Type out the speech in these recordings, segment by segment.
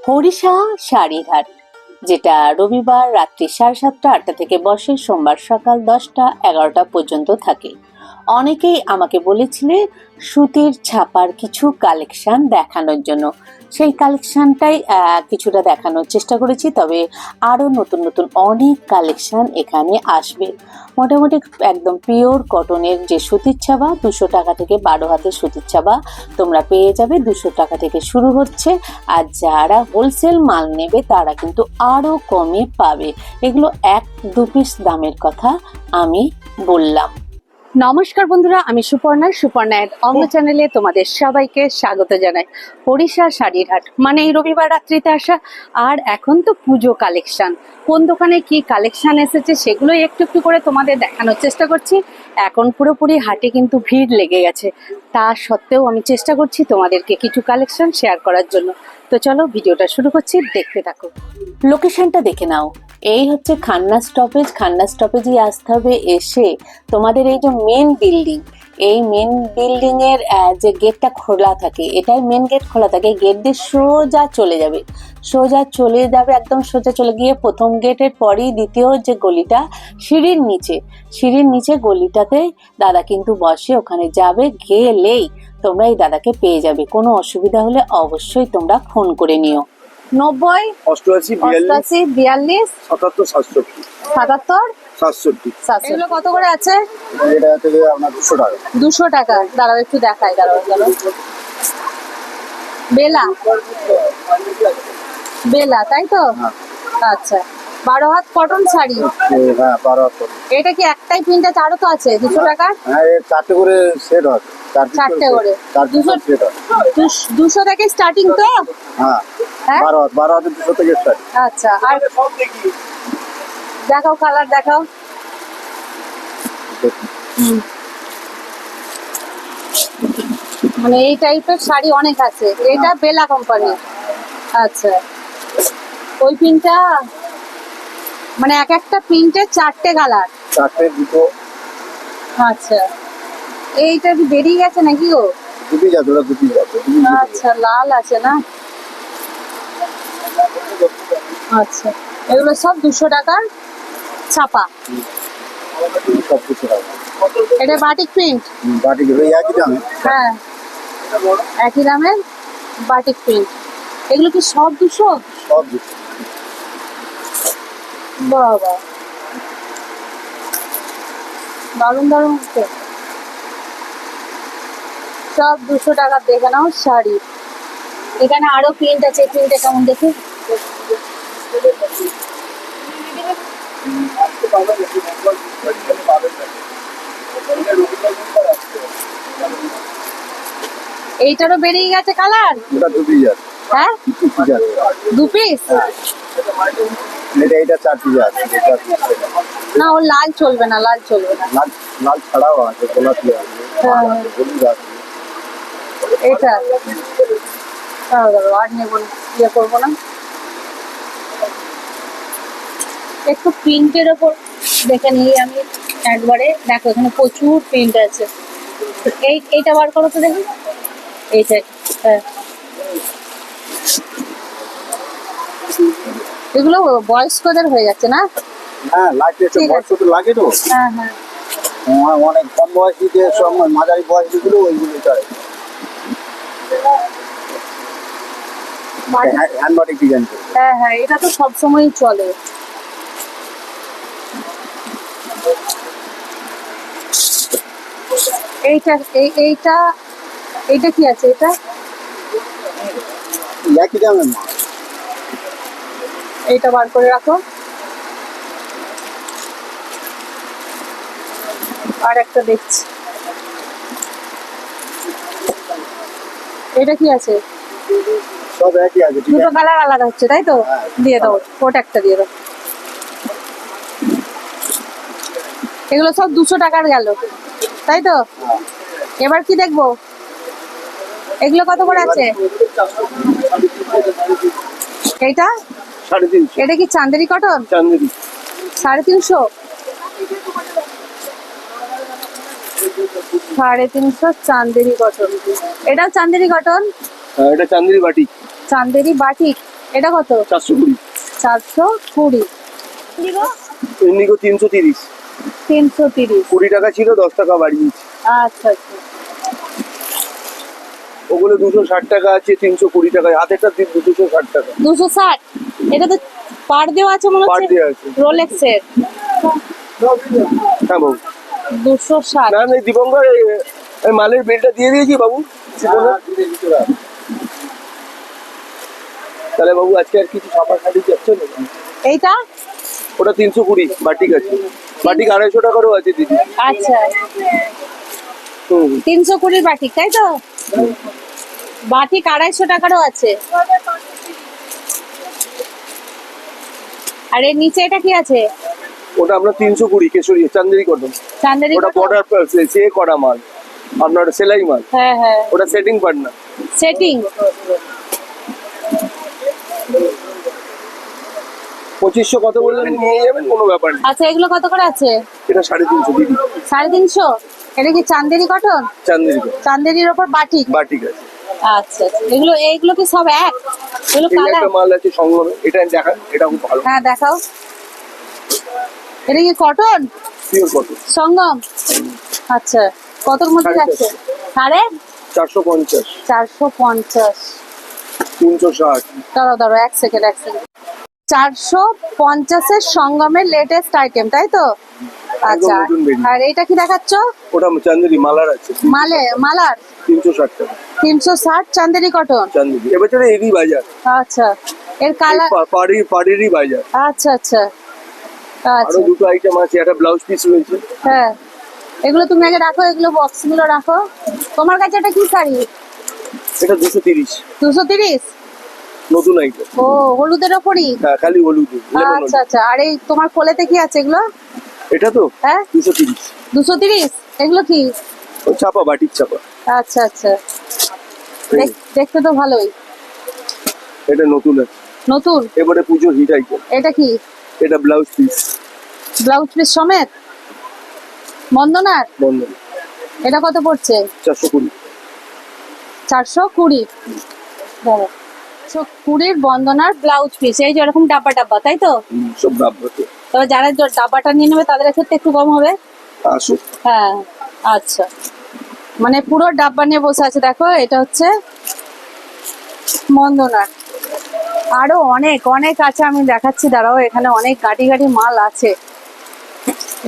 হরিষা শাড়ির হাট, যেটা রবিবার রাত্রি 7:30-8টা থেকে বসে, সোমবার সকাল 10টা-11টা পর্যন্ত থাকে। অনেকেই আমাকে বলেছিলে সুতির ছাপার কিছু কালেকশন দেখানোর জন্য। সেই কালেকশনটাই কিছুটা দেখানোর চেষ্টা করেছি, তবে আরও নতুন নতুন অনেক কালেকশন এখানে আসবে। মোটামুটি একদম পিওর কটনের যে সুতির ছাপা 200 টাকা থেকে 12 হাতের সুতির ছাপা তোমরা পেয়ে যাবে। 200 টাকা থেকে শুরু হচ্ছে, আর যারা হোলসেল মাল নেবে তারা কিন্তু আরও কমে পাবে। এগুলো 1-2 পিস দামের কথা আমি বললাম। নমস্কার বন্ধুরা, আমি সুপর্ণা অঙ্গ চ্যানেলে তোমাদের সবাইকে স্বাগত জানাই। হরিষা শাড়ির হাট মানে এই রবিবার রাত্রিতে আসা। আর এখন তো পুজো কালেকশন, কোন দোকানে কি কালেকশন এসেছে সেগুলোই একটু একটু করে তোমাদের দেখানোর চেষ্টা করছি। এখন পুরোপুরি হাটে কিন্তু ভিড় লেগে গেছে, তা সত্ত্বেও আমি চেষ্টা করছি তোমাদেরকে কিছু কালেকশন শেয়ার করার জন্য। তো চলো ভিডিওটা শুরু করছি, দেখতে থাকো। লোকেশনটা দেখে নাও, এই হচ্ছে খান্না স্টপেজ। খান্না স্টপেজে আসতে হবে। এসে তোমাদের এই যে মেন বিল্ডিং, এই মেন বিল্ডিং এর যে গেটটা খোলা থাকে, এটাই মেন গেট খোলা থাকে। গেট দিয়ে সোজা চলে যাবে, একদম সোজা চলে গিয়ে প্রথম গেটের পরেই দ্বিতীয় যে গলিটা, সিঁড়ির নিচে গলিটাতে দাদা কিন্তু বসে। ওখানে যাবে, গেলেই তোমরা এই দাদাকে পেয়ে যাবে। কোনো অসুবিধা হলে অবশ্যই তোমরা ফোন করে নিও। 90 88 42 77 67। এগুলো কত করে আছে? এটা থেকে আপনার 200 টাকা। 200 টাকা। দাঁড়াও একটু দেখাই, দাঁড়াও। বেলা তাই তো? আচ্ছা, 12 হাত কটন শাড়ি। হ্যাঁ, 12 হাত। এটা কি একটাই প্রিন্ট আছে? আরো তো আছে 200 টাকা? হ্যাঁ, এই 4টে করে সেট হয়। 4টে করে 200 সেট হয়। 200 থেকে স্টার্টিং তো? হ্যাঁ, 12 হাতে 200 থেকে স্টার্ট। আচ্ছা, আর দেখাও, কালার দেখাও। মানে এই টাইপের শাড়ি অনেক আছে। এটা বেলা কোম্পানি। আচ্ছা, ওই প্রিন্টটা মানে এক একটা প্রিন্টের 4টে কালার। 4টে দুটো। আচ্ছা, এইটা কি বেরিয়ে গেছে নাকি গো? দুটি যাবে, ওরা দুটি যাবে। আচ্ছা, লাল আছে না? আচ্ছা, এগুলো সব 200 টাকার ছাপা। সব 200 টাকা। এটা বাটিক প্রিন্ট। বাটিক ওই একই দামে। হ্যাঁ, একই দামের বাটিক প্রিন্ট। এগুলো কি সব 200? সব 200। বাবা, দারুন দারুন। সব 200 টাকা। দেখে নাও শাড়ি। এখানে আরো প্রিন্ট আছে, প্রিন্টে কেমন দেখি। এইটারও বেরিয়ে গেছে কালার। এটা 2 পিস আছে। হ্যাঁ, 2 পিস। এটা 4 পিস আছে। না, ও লাল চলবে না, লাল চলবে না। লাল ছাড়াও আছে, গোলাপি আছে, হলুদ আছে। এটা আর নেবো না, ইয়ে করবো না। একটু প্রিন্টের ওপর দেখে নিই আমি একবারে। দেখো এখানে প্রচুর প্রিন্ট আছে। এইটা বার করো তো দেখি। এইটা, হ্যাঁ, এগুলো বয়স্কদের হয়ে যাচ্ছে না? হ্যাঁ, লাগে তো, বয়স্ক লাগে তো। হ্যাঁ হ্যাঁ, অনেক কম বয়সী যে সব মাঝারি বয়সী গুলো, ওইগুলো চলে। Hand batik design. হ্যাঁ হ্যাঁ, এটা তো সবসময়ই চলে। এইটা এইটা কি আছে? এটা একই দামের মাল। এইটা বার করে রাখো। আর একটা দেখছি, এটা কি আছে? সব একই আছে। দুটো কালার আলাদা হচ্ছে তাই তো? দিয়ে দাও, ওটা একটা দিয়ে দাও। এগুলো সব 200 টাকার গেল তাই তো? এবার কি দেখবো? এগুলো কত করে আছে? এইটা 350। এটা কি চান্দেরি কটন? চান্দেরি 350। 350 চান্দেরি কটন। এটাও চান্দেরি কটন? এটা চান্দেরি বাটিক। চান্দেরি বাটিক। এটা কত? 420। 420। ইন্ডিগো 330। 330। 20 টাকা ছিল, 10 টাকা বাড়িয়েছি। আচ্ছা আচ্ছা। ওগুলো 260 টাকা আছে, 320 টাকা। হাতেরটা 260 টাকা। 260। এটা তো পার দেওয়া আছে মনে পার হচ্ছে। দেওয়া আছে। রোলেক্সের। হ্যাঁ বাবু। 260। না না, দীপঙ্কর এই মালের বিলটা দিয়ে দিয়েছি বাবু। তাহলে বাবু আজকে আর কিছু ছাপাখাটি যাচ্ছে না? এইটা? ওটা 320 বাটিক আছে। বাটিক 250 টাকারও আছে দিদি। আচ্ছা। হুম। 320 বাটিক, তাই তো? বাটিক 250 টাকারও আছে। আর এর নিচে এটা কি আছে? ওটা আমরা 320 কেশরী চান্দেরি কটন। চান্দেরি ওটা কটন? বর্ডার সে করা মাল, আপনার সেলাই মাল। হ্যাঁ হ্যাঁ। ওটা সেটিং পার না। সেটিং। 2500 কত বললেন নিয়ে যাবেন, কোনো ব্যাপার নেই। আচ্ছা, এগুলো কত করে আছে? এটা 350 দিদি। 350? এটা কি চান্দেরি কটন? চান্দেরি কটন। চান্দেরির ওপর বাটিক? বাটিক আছে। আচ্ছা আচ্ছা। এইগুলো কি সব এক? এগুলো এই কালার? একটা মাল আছে সংগ্রামে, এটা দেখান, এটা খুব ভালো। হ্যাঁ দেখাও। এটা কি কটন? Pure cotton. সঙ্গম? আচ্ছা। কতর মধ্যে যাচ্ছে? 450। 450। 360। দাঁড়াও এক সেকেন্ড। 450-এর সঙ্গমের লেটেস্ট আইটেম, তাই তো? আচ্ছা। নতুন বেরিয়েছে। আর এটা কি দেখাচ্ছ? ওটা চান্দেরি মালার আছে। মালার? 360 টাকা। 360 চান্দেরি কটন। চান্দেরি এবছরে এরই বাজার। আচ্ছা। এর কালার? পাড়েরই বাজার। আচ্ছা আচ্ছা আরো আচ্ছা। দুটো আইটেম আছে, একটা ব্লাউজ পিস রয়েছে। হ্যাঁ, এগুলো তুমি আগে রাখো, এগুলো বক্সগুলো রাখো। তোমার কাছে এটা কি শাড়ি? এটা 230। 230? নতুন আইটেম। ও, হলুদের ওপরই? হ্যাঁ, খালি হলুদ। আচ্ছা আচ্ছা। আর এই তোমার কোলেতে কি আছে এগুলো? এটা তো হ্যাঁ 230। 230? এগুলো কি? ওই চাপা, বাটিক চাপা। আচ্ছা আচ্ছা। দেখতে তো ভালোই। এটা নতুন আছে। নতুন? এবারে পুজো হিট আইটেম। এটা কি? এটা ব্লাউজ পিস। ব্লাউজ পিস সমেত? বন্দনার? বন্ধন। এটা কত পড়ছে? 420। 420? দাঁড়াও। 420 বন্দনার ব্লাউজ পিস, এই যে এরকম ডাব্বা ডাব্বা, তাই তো? সব ডাব্বাতে। তবে যারা ডাব্বাটা নিয়ে নেবে তাদের ক্ষেত্রে একটু কম হবে। আসো। হ্যাঁ। আচ্ছা, মানে পুরো ডাব্বা নিয়ে বসে আছে। দেখো, এটা হচ্ছে বন্দনার। আরো অনেক অনেক আছে, আমি দেখাচ্ছি, দাঁড়াও। এখানে অনেক গাড়ি মাল আছে।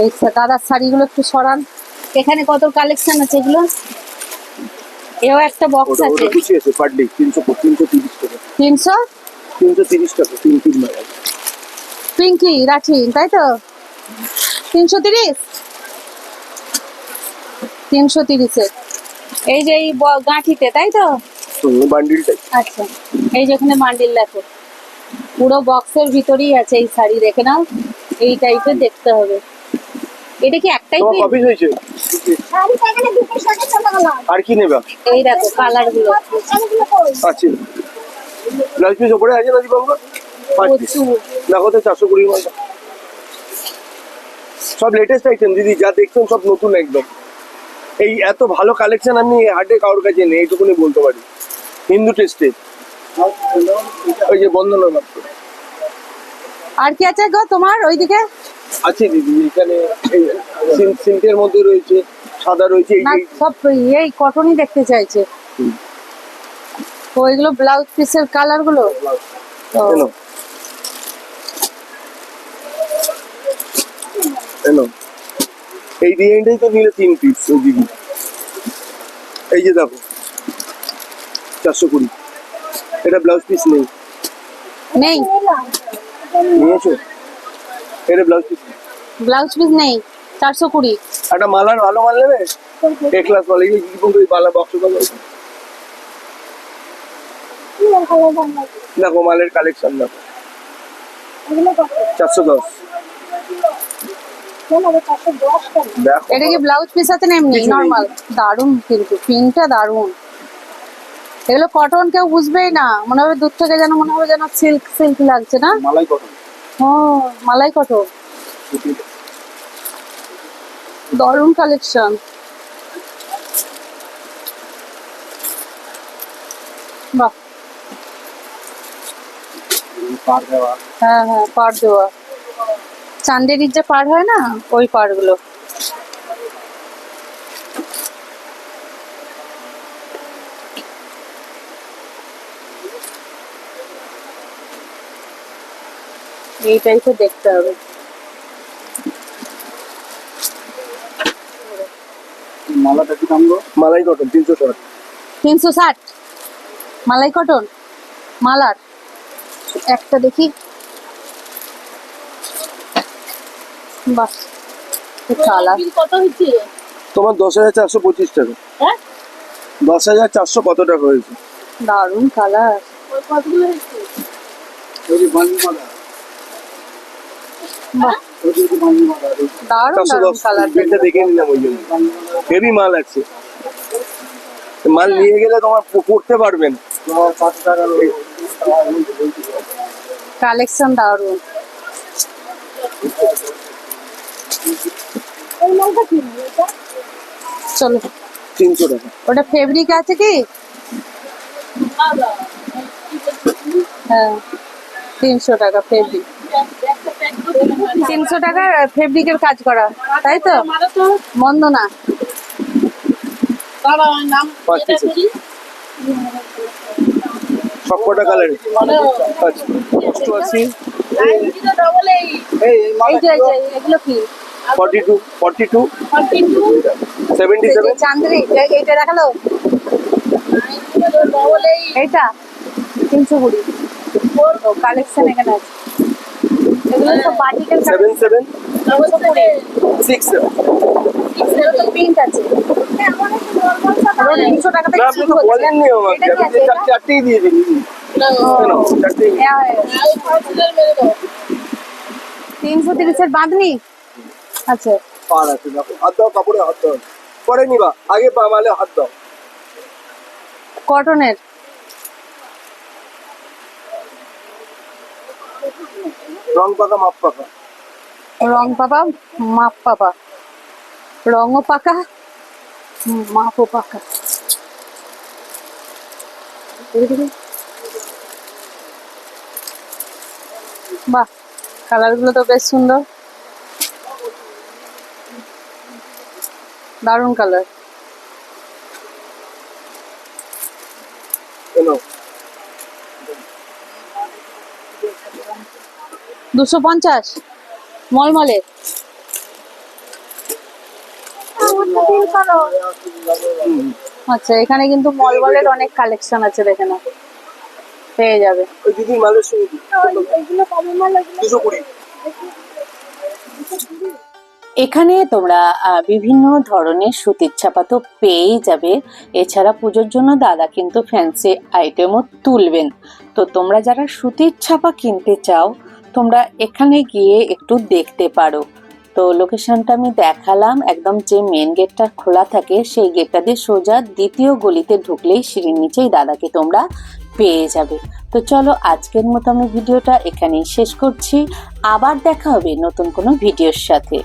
এই দাদার শাড়িগুলো একটু সরান। এখানে কত কালেকশন আছে এগুলো? এও একটা বক্স ওটা আছে। কুচি আছে পার ডে 330 টাকা। 300? 330 টাকা, 3 মাল। পিঙ্কি রাঠিন, তাই তো? 330? 330-এর এই যে এই গাঁঠিতে, তাই তো? বান্ডিলটাই। আচ্ছা। এই যেখানে বান্ডিল দেখো, পুরো বক্সের ভিতরেই আছে এই শাড়ি। দেখে নাও, এই টাইপের দেখতে হবে। এটা কি একটাই তোমার পিস? কপি হয়েছে? আর কি নেবে? এই দেখো কালার গুলো আছে। ব্লাউজ পিস ওপরে আছে না দীপঙ্কর? প্রচুর। দেখো তো 420 মাল। সব লেটেস্ট আইটেম দিদি, যা দেখছেন সব নতুন একদম। এই এত ভালো কালেকশন আমি হাটে কারোর কাছে নেই, এইটুকুনি বলতে পারি। হিন্দু টেস্টে ওই যে বন্ধনের মাত্র। আর কি আছে গো তোমার ওইদিকে? আছে দিদি, এখানে সিল্কের মধ্যে রয়েছে, সাদা রয়েছে। না, সব এই কটনই দেখতে চাইছে। তো এগুলো ব্লাউজ পিসের কালার গুলো। ও, এই ডিজাইনটাই তো নিলে 3 পিস দিদি। এই যে দেখো 420। এটা ব্লাউজ পিস নেই। নেই? নিয়েছো? এটা ব্লাউজ পিস। ব্লাউজ পিস নেই? 420? একটা মালার ভালো মাল নেবে? এ ক্লাস মাল। এই কি বলতো, এই বালা বক্স দেখো, মালের কালেকশন দেখো। 410। দেখো এটা কি ব্লাউজ পিস আছে না এমনি কিছু নেই। নরমাল? দারুন, কিন্তু প্রিন্টটা দারুন। এগুলো কটন কেউ বুঝবেই না, মনে হবে দূর থেকে যেন মনে হবে যেন সিল্ক সিল্ক লাগছে না? মালাই কটন। ও, মালাই কটন। দারুন কালেকশন। বাহ। হ্যাঁ হ্যাঁ, পাড় দেওয়া চান্দেরির যে পাড় হয় না, ওই পাড়গুলো। এই টাইপের দেখতে হবে। মালাটা কি দাম গো? মালাই কটন 300 টাকা। 360 মালাই কটন মালার। একটা দেখি, বাহ কালার কত হয়েছে তোমার 10,425 টাকা। হ্যাঁ 10,400 কত টাকা হয়েছে? দারুন কালার। কতগুলো হয়েছে? বাহ দারুন দারুন 410 কালার। বিলটা দেখে নিলাম ওই জন্য। হেভি মাল আছে, মাল নিয়ে গেলে তোমার পড়তে পারবে না। কালেকশন দারুন। চলো 300 টাকা। ওটা ফেব্রিক আছে কি? হ্যাঁ 300 টাকা ফেব্রিক। 300 টাকা ফেব্রিকের কাজ করা, তাই তো? মন্দ না। সব কটা কালার আচ্ছা 88 এই যে এগুলো কি? 42 42 এই যে 77 চান্দ্রি, এইটা দেখালো, এইটা 320। ও কালেকশন এখানে আছে। এগুলো সব বাটিকের 77 67। প্রিন্ট আছে। 300 টাকা থেকে না, আপনি শুরু তো হচ্ছে। বলেননি আমাকে, এটা কি আপনি আছে? চারটেই দিয়ে দিন। কেন? চারটেই। 330 বাঁধনি আচ্ছা। পার আছে, দেখো হাত দাও, কাপড়ে হাত দাও, পরে নিবা, আগে মালে হাত দাও। কটনের রং পাকা মাপ পাকা। রং পাবা মাপ পাবা, রঙও পাকা মাপও পাকা। বাহ কালার গুলো তো বেশ সুন্দর, দারুন কালার। কেন? 250 মলমলে। আচ্ছা এখানে কিন্তু মলমলের অনেক কালেকশন আছে, দেখে না পেয়ে যাবে। ওই দিদির মালের সঙ্গে 220। এখানে তোমরা বিভিন্ন ধরনের সুতির ছাপা তো পেয়েই যাবে। এছাড়া পুজোর জন্য দাদা কিন্তু ফ্যান্সি আইটেমও তুলবেন। তো তোমরা যারা সুতির ছাপা কিনতে চাও তোমরা এখানে গিয়ে একটু দেখতে পারো। তো লোকেশনটা আমি দেখালাম, একদম যে মেন গেটটা খোলা থাকে সেই গেটটা দিয়ে সোজা দ্বিতীয় গলিতে ঢুকলেই সিঁড়ির নিচেই দাদাকে তোমরা পেয়ে যাবে। তো চলো আজকের মতো আমি ভিডিওটা এখানেই শেষ করছি। আবার দেখা হবে নতুন কোনো ভিডিওর সাথে।